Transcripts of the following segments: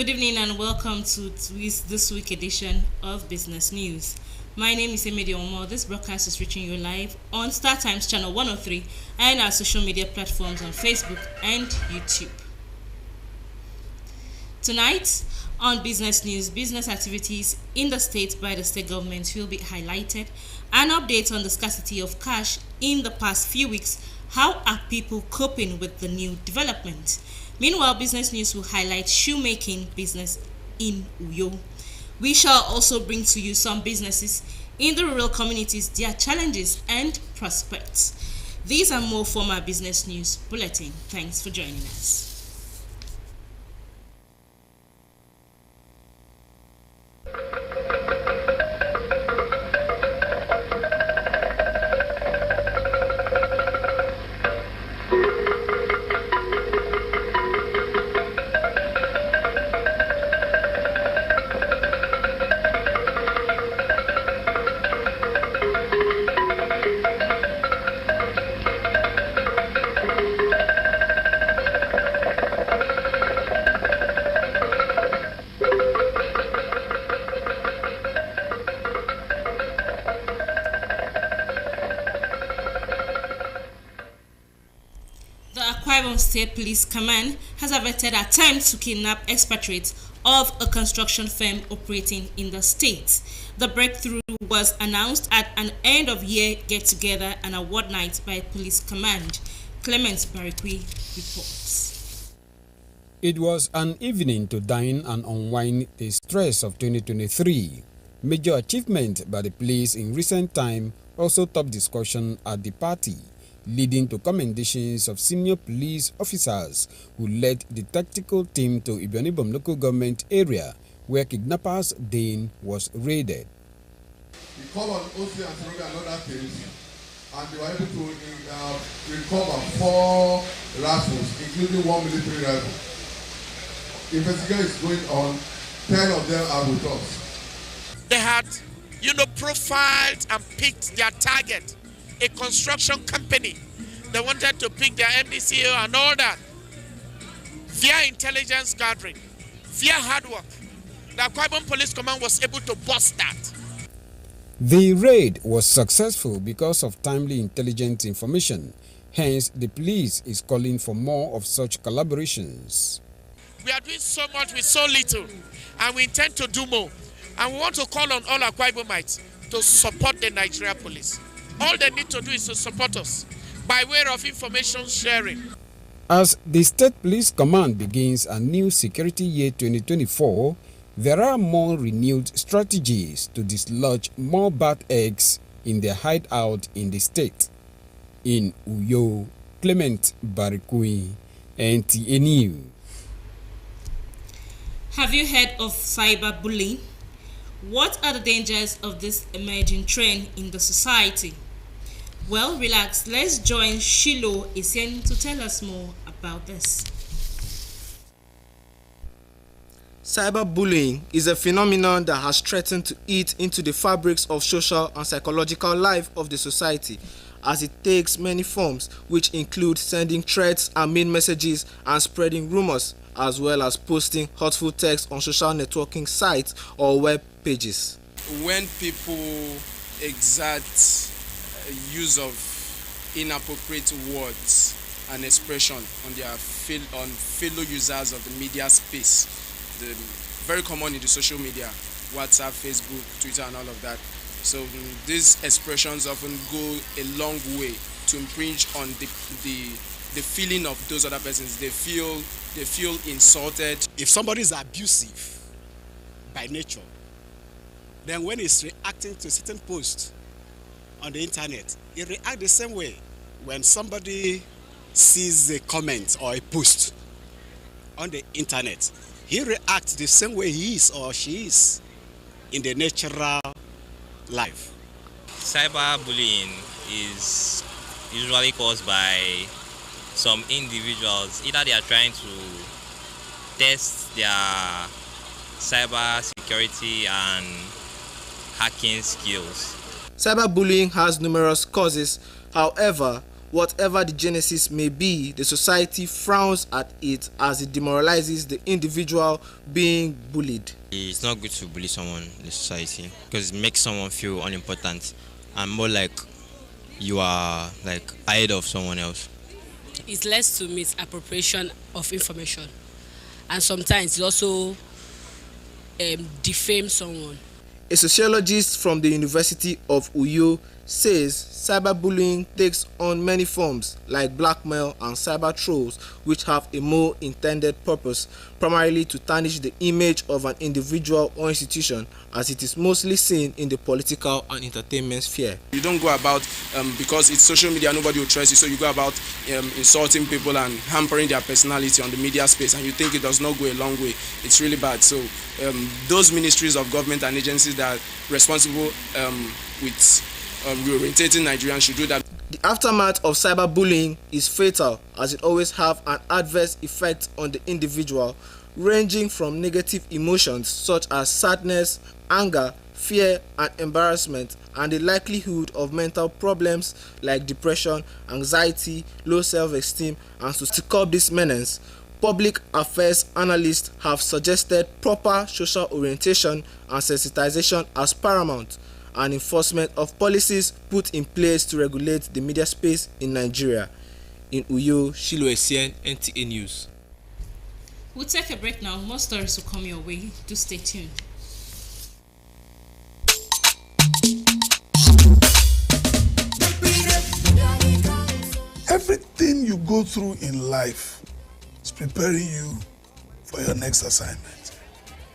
Good evening and welcome to this week edition of Business News. My name is Emedi Omo. This broadcast is reaching you live on Star Times Channel 103 and our social media platforms on Facebook and YouTube. Tonight on Business News, business activities in the state by the state government will be highlighted. An update on the scarcity of cash in the past few weeks. How are people coping with the new development? Meanwhile, Business News will highlight shoemaking business in Uyo. We shall also bring to you some businesses in the rural communities, their challenges and prospects. These are more from our Business News Bulletin. Thanks for joining us. Akwa Ibom State Police Command has averted attempts to kidnap expatriates of a construction firm operating in the state. The breakthrough was announced at an end-of-year get-together and award night by Police Command. Clement Barikwi reports. It was an evening to dine and unwind the stress of 2023. Major achievement by the police in recent time also top discussion at the party, leading to commendations of senior police officers who led the tactical team to Ibionibom local government area where kidnappers' den was raided. We call on OC and Seroga and other things, and they were able to recover 4 rifles, including 1 military rifle. Investigation is going on. 10 of them are with us. They had, profiled and picked their target. A construction company. They wanted to pick their MDCO and all that. Via intelligence gathering, via hard work, the Akwa Ibom Police Command was able to bust that. The raid was successful because of timely intelligence information. Hence, the police is calling for more of such collaborations. We are doing so much with so little, and we intend to do more. And we want to call on all Akwa Ibomites to support the Nigeria Police. All they need to do is to support us by way of information sharing. As the State Police Command begins a new security year 2024, there are more renewed strategies to dislodge more bad eggs in their hideout in the state. In Uyo, Clement Barikui, NTA News. Have you heard of cyberbullying? What are the dangers of this emerging trend in the society? Well, relax. Let's join Shilo Isen to tell us more about this. Cyberbullying is a phenomenon that has threatened to eat into the fabrics of social and psychological life of the society, as it takes many forms, which include sending threats and mean messages and spreading rumors, as well as posting hurtful text on social networking sites or web pages. When people exert use of inappropriate words and expression on their fellow users of the media space, very common in the social media, WhatsApp, Facebook, Twitter, and all of that. So these expressions often go a long way to impinge on the feeling of those other persons. They feel insulted. If somebody is abusive by nature, then when he's reacting to certain posts on the internet, he reacts the same way. When somebody sees a comment or a post on the internet, he reacts the same way he is or she is in the natural life. Cyberbullying is usually caused by some individuals. Either they are trying to test their cyber security and hacking skills. Cyberbullying has numerous causes. However, Whatever the genesis may be, the society frowns at it as it demoralizes the individual being bullied. It's not good to bully someone in the society because it makes someone feel unimportant and more like you are like ahead of someone else. It leads to misappropriation of information, and sometimes it also defame someone. A sociologist from the University of Uyo says cyberbullying takes on many forms like blackmail and cyber trolls, which have a more intended purpose, primarily to tarnish the image of an individual or institution, as it is mostly seen in the political and entertainment sphere. You don't go about, because it's social media, nobody will trust you, so you go about insulting people and hampering their personality on the media space, and you think it does not go a long way. It's really bad. So those ministries of government and agencies that are responsible with reorientating Nigerians should do that. The aftermath of cyberbullying is fatal, as it always have an adverse effect on the individual, ranging from negative emotions such as sadness, anger, fear and embarrassment, and the likelihood of mental problems like depression, anxiety, low self-esteem. And to curb this menace, public affairs analysts have suggested proper social orientation and sensitization as paramount, and enforcement of policies put in place to regulate the media space in Nigeria. In Uyo, Shilo Essien, NTA News. We'll take a break now. More stories will come your way. Do stay tuned. Everything you go through in life is preparing you for your next assignment.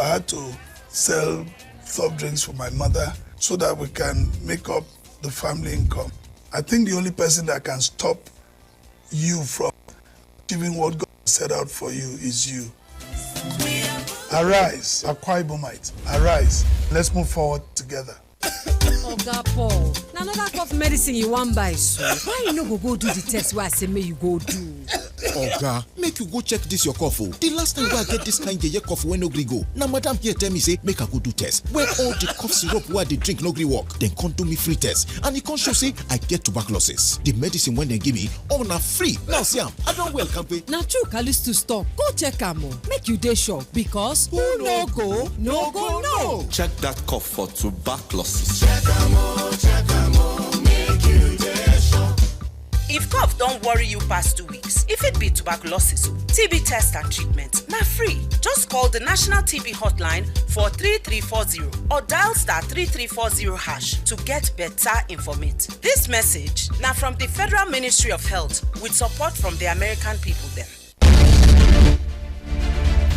I had to sell soft drinks for my mother so that we can make up the family income. I think the only person that can stop you from achieving what God set out for you is you. Arise, Akwa Ibomite. Arise. Let's move forward together. Oga Paul, na another cough medicine you wan buy, so why you no go do the test wey I say make you go do? Oga, make you go check this your cough. The last time I get this kind of cough when no gree go. Now madam here tell me say make I go do test. When all the cough syrup where they drink no gree work, then come do me free test. And it can show say I get tuberculosis. The medicine when they give me all na free. Now see am, I don't well campaign. Na true Callisto stop. Go check am o. Make you dey sure because who no go, no go no. Check that cough for tuberculosis. If cough don't worry you past 2 weeks, if it be tuberculosis, TB test and treatment, na free. Just call the National TB Hotline for 3340 or dial *3340# to get better information. This message now from the Federal Ministry of Health with support from the American people them.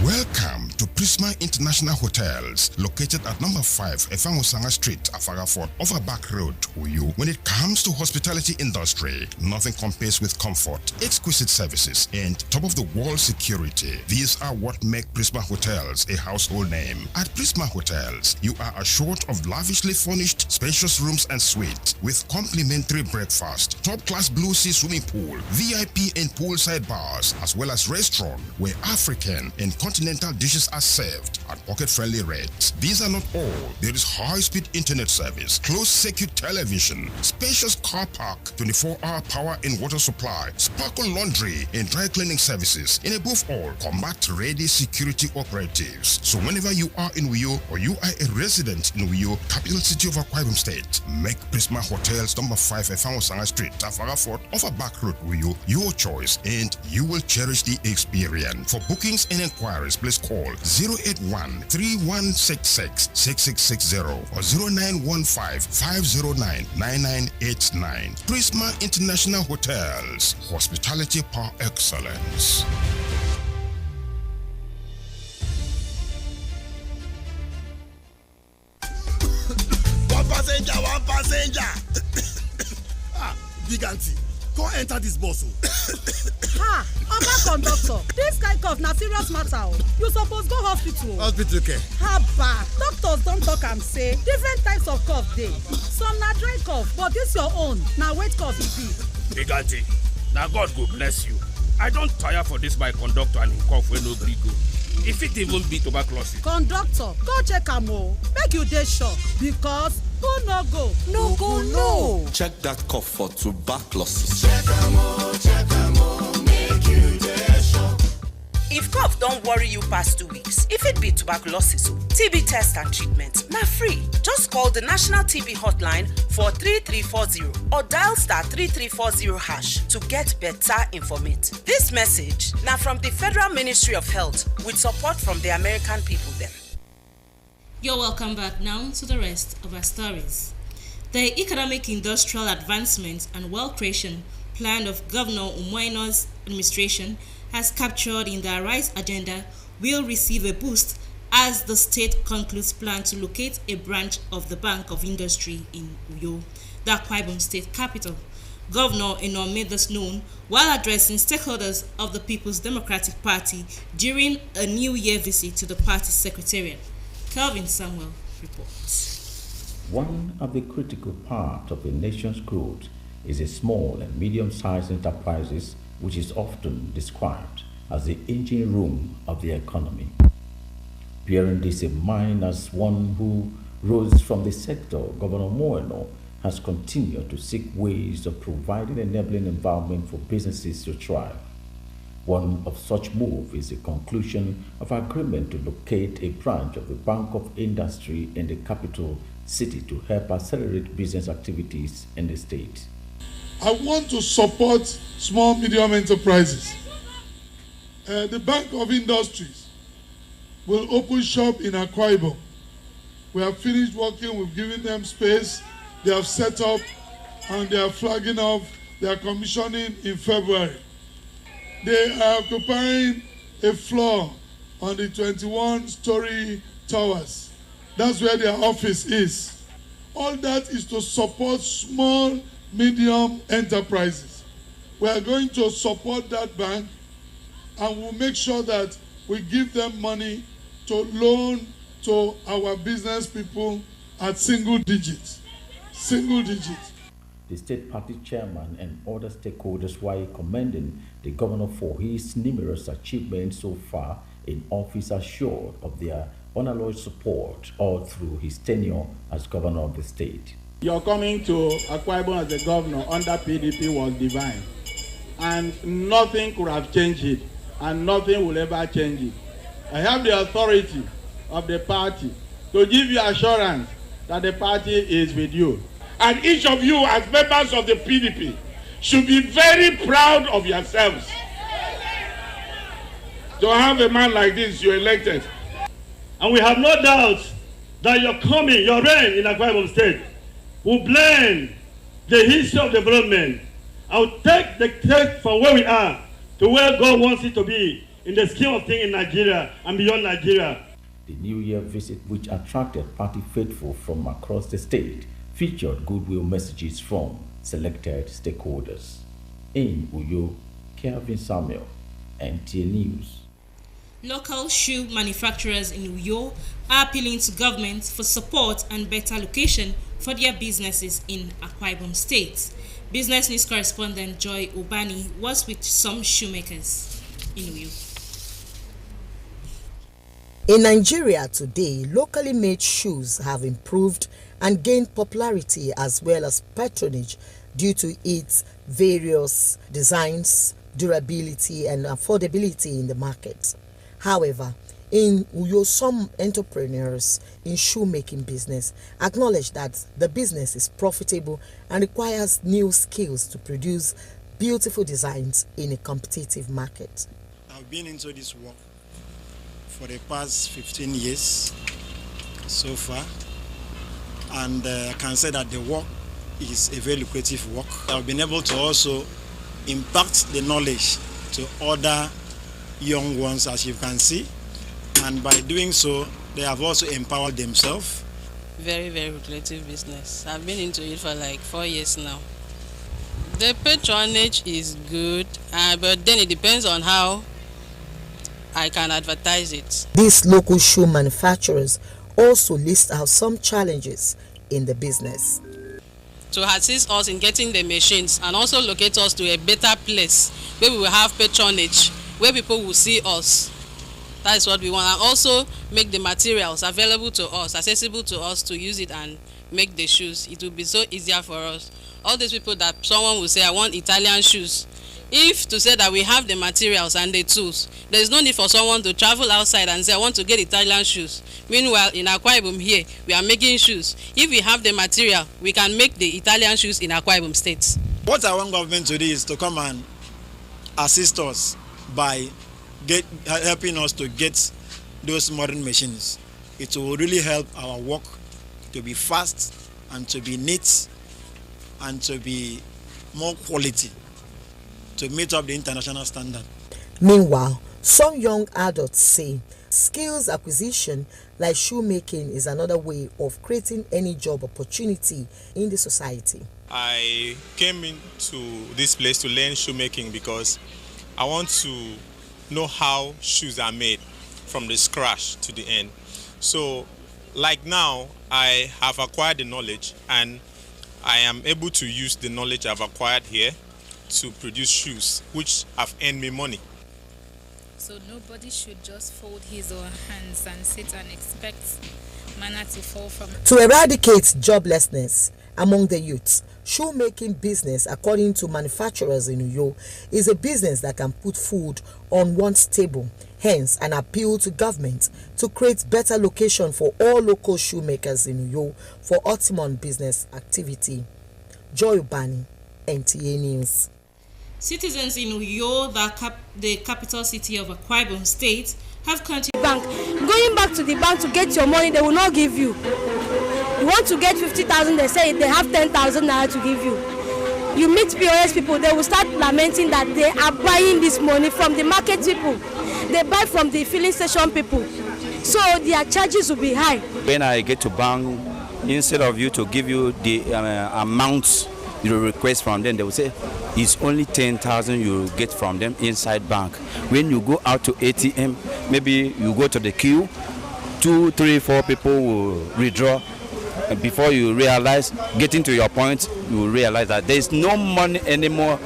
Welcome to Prisma International Hotels, located at number 5 Efangosanga Street, Afarafort, Overback Road, Uyo. When it comes to hospitality industry, nothing compares with comfort, exquisite services, and top-of-the-world security. These are what make Prisma Hotels a household name. At Prisma Hotels, you are assured of lavishly furnished, spacious rooms and suites with complimentary breakfast, top-class Blue Sea swimming pool, VIP and poolside bars, as well as restaurant where African and continental dishes are served at pocket-friendly rates. These are not all. There is high-speed internet service, closed-circuit television, spacious car park, 24-hour power and water supply, sparkle laundry and dry cleaning services, and above all, combat-ready security operatives. So whenever you are in Uyo or you are a resident in Uyo, capital city of Akwa Ibom State, make Prisma Hotels number 5 Efangosanga Street, Afarafort, Overback Road, Uyo, your choice, and you will cherish the experience. For bookings and inquiries, please call 081-3166-6660 or 0915-509-9989. Prisma International Hotels, hospitality par excellence. One passenger. Big auntie, go enter this bus. Ha! Oga conductor, this kind cough na serious matter o. You suppose go hospital. Hospital care. Haba, doctors don talk am say different types of cough dey. Some na dry cough, but this your own na wet cough e be. Big auntie, na God go bless you. I don tire for this my conductor and him cough wey no gree go. E fit even be tuberculosis. Conductor, go check am o. Make you dey sure because Who no go? No go, no. Check that cough for tuberculosis. Check them out, make you sure. If cough don't worry you past 2 weeks, if it be tuberculosis, TB test and treatment na free. Just call the National TB Hotline for 3340 or dial *3340# to get better information. This message now from the Federal Ministry of Health with support from the American people them. You're welcome back now to the rest of our stories. The Economic Industrial Advancement and Wealth Creation Plan of Governor Umuaino's administration has captured in the Arise agenda will receive a boost as the state concludes plan to locate a branch of the Bank of Industry in Uyo, the Akwa Ibom state capital. Governor Eno made this known while addressing stakeholders of the People's Democratic Party during a New Year visit to the party secretariat. Kelvin Samuel reports. One of the critical parts of a nation's growth is a small and medium-sized enterprises, which is often described as the engine room of the economy. Bearing this in mind, as one who rose from the sector, Governor Umuaino has continued to seek ways of providing an enabling environment for businesses to thrive. One of such moves is the conclusion of agreement to locate a branch of the Bank of Industry in the capital city to help accelerate business activities in the state. I want to support small, medium enterprises. The Bank of Industries will open shop in Akwa Ibom. We have finished working, we've given them space, they have set up, and they are flagging off, they are commissioning in February. They are occupying a floor on the 21-story towers. That's where their office is. All that is to support small, medium enterprises. We are going to support that bank and we'll make sure that we give them money to loan to our business people at single digits. Single digits. The state party chairman and other stakeholders while commending the governor for his numerous achievements so far in office assured of their unalloyed support all through his tenure as governor of the state. Your coming to Akwa Ibom as the governor under PDP was divine, and nothing could have changed it, and nothing will ever change it. I have the authority of the party to give you assurance that the party is with you. And each of you as members of the PDP should be very proud of yourselves. To have a man like this you elected. And we have no doubt that your coming, your reign in Akwa Ibom State will blend the history of development. I will take the state from where we are to where God wants it to be in the scheme of things in Nigeria and beyond Nigeria. The New Year visit, which attracted party faithful from across the state, featured goodwill messages from selected stakeholders. In Uyo, Kelvin Samuel, NTA News. Local shoe manufacturers in Uyo are appealing to government for support and better location for their businesses in Akwa Ibom State. Business News correspondent Joy Obani was with some shoemakers in Uyo. In Nigeria today, locally made shoes have improved and gained popularity as well as patronage due to its various designs, durability, and affordability in the market. However, in Uyo, some entrepreneurs in shoemaking business acknowledge that the business is profitable and requires new skills to produce beautiful designs in a competitive market. I've been into this work for the past 15 years so far, and I can say that the work is a very lucrative work. I've been able to also impact the knowledge to other young ones, as you can see, and by doing so they have also empowered themselves. Very, very lucrative business. I've been into it for like 4 years now. The patronage is good, but then it depends on how I can advertise it. These local shoe manufacturers also list out some challenges in the business. To assist us in getting the machines and also locate us to a better place where we will have patronage, where people will see us. That is what we want, and also make the materials available to us, accessible to us to use it and make the shoes. It will be so easier for us. All these people that someone will say, I want Italian shoes. If to say that we have the materials and the tools, there is no need for someone to travel outside and say, I want to get Italian shoes. Meanwhile, in Akwa Ibom here, we are making shoes. If we have the material, we can make the Italian shoes in Akwa Ibom State. What I want government to do is to come and assist us by helping us to get those modern machines. It will really help our work to be fast and to be neat and to be more quality to meet up the international standard. Meanwhile, some young adults say skills acquisition like shoemaking is another way of creating any job opportunity in the society. I came into this place to learn shoemaking because I want to know how shoes are made from the scratch to the end. So like now, I have acquired the knowledge and I am able to use the knowledge I've acquired here to produce shoes, which have earned me money. So nobody should just fold his or her hands and sit and expect manna to fall from. To eradicate joblessness among the youths, shoemaking business, according to manufacturers in Uyo, is a business that can put food on one's table. Hence, an appeal to government to create better location for all local shoemakers in Uyo for optimum business activity. Joy Ubani, NTA News. Citizens in Uyo, the capital city of Akwa Ibom State, have continued. Bank. Going back to the bank to get your money, they will not give you. You want to get 50,000, they say they have 10,000 naira to give you. You meet POS people, they will start lamenting that they are buying this money from the market people. They buy from the filling station people. So their charges will be high. When I get to bank, instead of you to give you the amount you request from them, they will say it's only 10,000 you get from them inside bank. When you go out to ATM, maybe you go to the queue, 2, 3, 4 people will withdraw. And before you realize, getting to your point, you will realize that there is no money anymore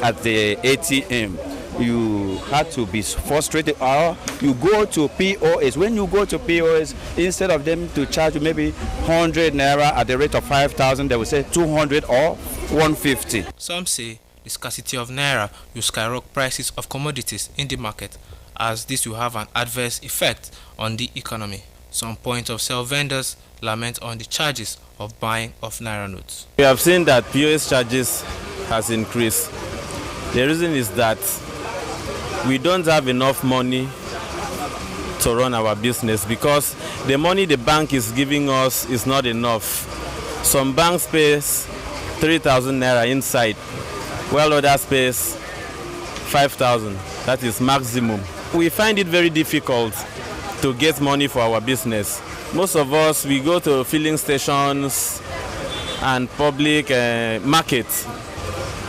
at the ATM. You had to be frustrated, or you go to POS. When you go to POS, instead of them to charge you maybe 100 naira at the rate of 5,000, they will say 200 or 150. Some say the scarcity of naira will skyrocket prices of commodities in the market, as this will have an adverse effect on the economy. Some point of sale vendors lament on the charges of buying of naira notes. We have seen that POS charges has increased. The reason is that we don't have enough money to run our business because the money the bank is giving us is not enough. Some banks pay 3,000 naira inside, while others pay 5,000. That is maximum. We find it very difficult to get money for our business. Most of us, we go to filling stations and public markets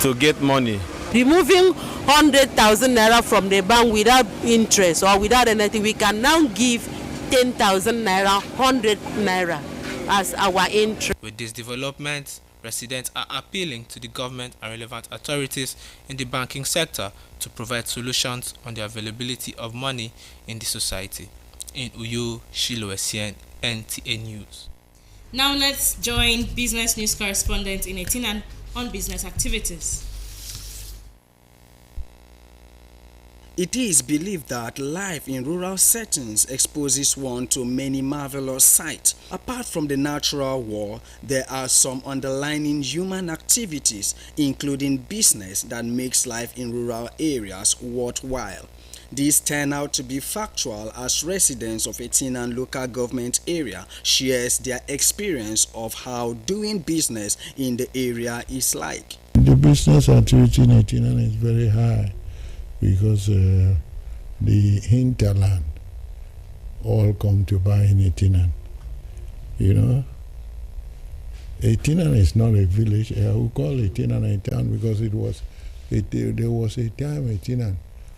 to get money. Removing 100,000 naira from the bank without interest or without anything, we can now give 10,000 naira, 100 naira as our interest. With this development, residents are appealing to the government and relevant authorities in the banking sector to provide solutions on the availability of money in the society. In Uyo, Shilo Essien, NTA News. Now let's join business news correspondent in Etinan on business activities. It is believed that life in rural settings exposes one to many marvelous sights. Apart from the natural world, there are some underlying human activities, including business, that makes life in rural areas worthwhile. These turn out to be factual as residents of Etinan local government area shares their experience of how doing business in the area is like. The business activity in Etinan is very high because the hinterland all come to buy in Etinan. You know, Etinan is not a village. I will call Etinan a town because there was a time Etinan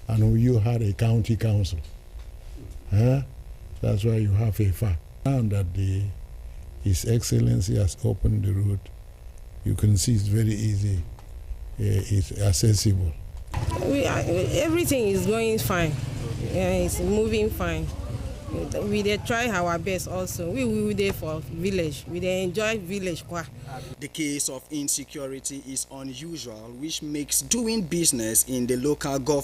and you had a county council. That's why you have a farm. Now that His Excellency has opened the road, you can see it's very easy. It's accessible. Everything is going fine. It's moving fine. We dey try our best also. We dey for village. We dey enjoy village kwa. The case of insecurity is unusual, which makes doing business in the local government